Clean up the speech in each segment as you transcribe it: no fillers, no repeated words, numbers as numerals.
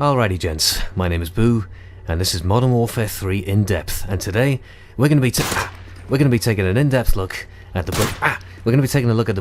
Alrighty gents, my name is Boo, and this is Modern Warfare 3 In Depth, and today we're going to be taking an in-depth look at the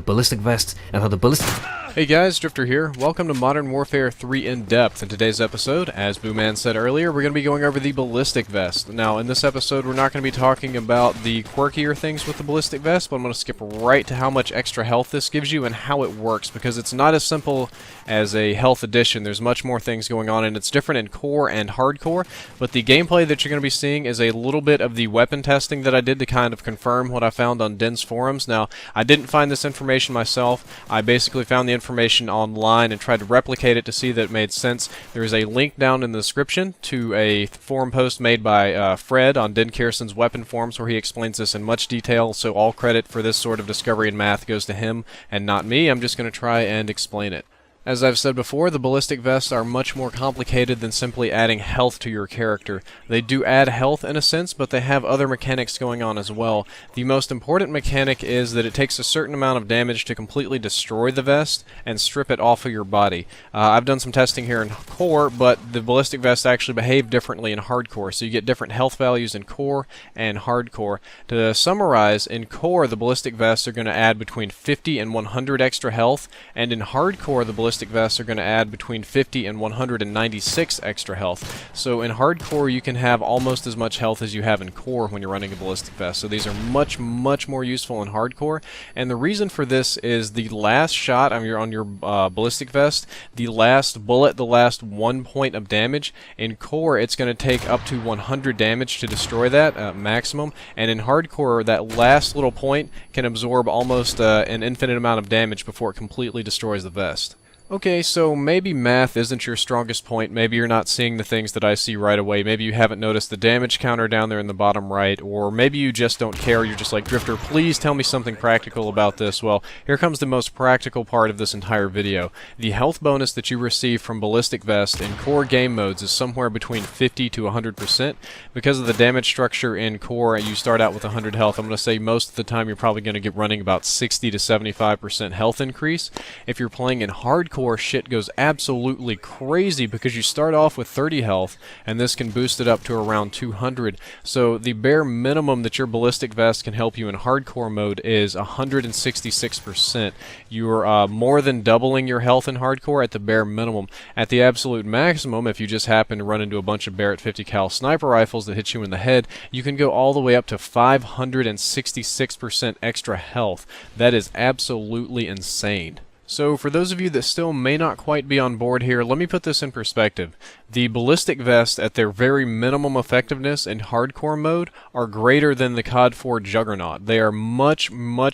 Ballistic Vest and how the Ballistic... Hey guys, Drifter here. Welcome to Modern Warfare 3 In Depth. In today's episode, as Booman said earlier, we're going to be going over the Ballistic Vest. Now, in this episode, we're not going to be talking about the quirkier things with the Ballistic Vest, but I'm going to skip right to how much extra health this gives you and how it works, because it's not as simple as a health addition. There's much more things going on, and it's different in core and hardcore, but the gameplay that you're going to be seeing is a little bit of the weapon testing that I did to kind of confirm what I found on Den's forums. Now, I didn't find this information myself. I basically found the information online and tried to replicate it to see that it made sense. There is a link down in the description to a forum post made by Fred on Den Kierson's weapon forums where he explains this in much detail, so all credit for this sort of discovery in math goes to him and not me. I'm just going to try and explain it. As I've said before, the Ballistic Vests are much more complicated than simply adding health to your character. They do add health in a sense, but they have other mechanics going on as well. The most important mechanic is that it takes a certain amount of damage to completely destroy the vest and strip it off of your body. I've done some testing here in core, but the Ballistic Vests actually behave differently in hardcore, so you get different health values in core and hardcore. To summarize, in core, the Ballistic Vests are going to add between 50 and 100 extra health, and in hardcore, the Ballistic Vests are going to add between 50 and 196 extra health. So in hardcore you can have almost as much health as you have in core when you're running a Ballistic Vest. So these are much more useful in hardcore, and the reason for this is the last shot on your Ballistic Vest, the last bullet, the last 1 point of damage. In core it's going to take up to 100 damage to destroy that maximum, and in hardcore that last little point can absorb almost an infinite amount of damage before it completely destroys the vest. Okay, so maybe math isn't your strongest point, maybe you're not seeing the things that I see right away, maybe you haven't noticed the damage counter down there in the bottom right, or maybe you just don't care, you're just like, Drifter, please tell me something practical about this. Well, here comes the most practical part of this entire video. The health bonus that you receive from Ballistic Vest in core game modes is somewhere between 50 to 100%. Because of the damage structure in core, you start out with 100 health. I'm going to say most of the time you're probably going to get running about 60 to 75% health increase. If you're playing in hardcore, shit goes absolutely crazy because you start off with 30 health and this can boost it up to around 200. So the bare minimum that your Ballistic Vest can help you in hardcore mode is 166%. You're more than doubling your health in hardcore at the bare minimum. At the absolute maximum, if you just happen to run into a bunch of Barrett 50 cal sniper rifles that hit you in the head, you can go all the way up to 566% extra health. That is absolutely insane. So for those of you that still may not quite be on board here, let me put this in perspective. The Ballistic Vests at their very minimum effectiveness in hardcore mode are greater than the CoD4 Juggernaut. They are much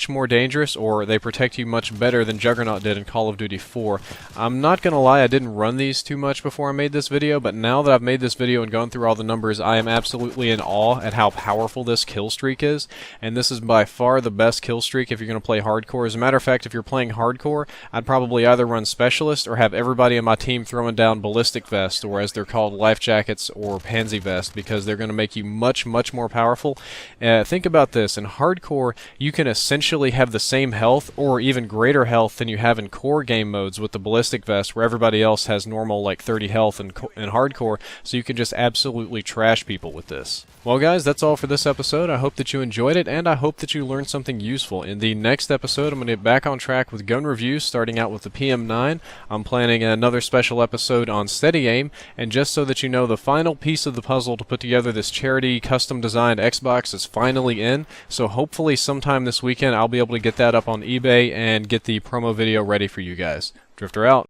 more dangerous, or they protect you much better than Juggernaut did in Call of Duty 4. I'm not gonna lie, I didn't run these too much before I made this video, but now that I've made this video and gone through all the numbers, I am absolutely in awe at how powerful this Killstreak is, and this is by far the best Killstreak if you're gonna play hardcore. As a matter of fact, if you're playing hardcore, I'd probably either run Specialist or have everybody in my team throwing down Ballistic Vest, or as they're called, Life Jackets or Pansy Vest, because they're going to make you much more powerful. Think about this. In hardcore, you can essentially have the same health or even greater health than you have in core game modes with the Ballistic Vest, where everybody else has normal like 30 health in hardcore, so you can just absolutely trash people with this. Well guys, that's all for this episode. I hope that you enjoyed it, and I hope that you learned something useful. In the next episode, I'm going to get back on track with gun reviews, starting out with the PM9. I'm planning another special episode on steady aim, and just so that you know, the final piece of the puzzle to put together this charity custom designed Xbox is finally in, so hopefully sometime this weekend I'll be able to get that up on eBay and get the promo video ready for you guys. Drifter out.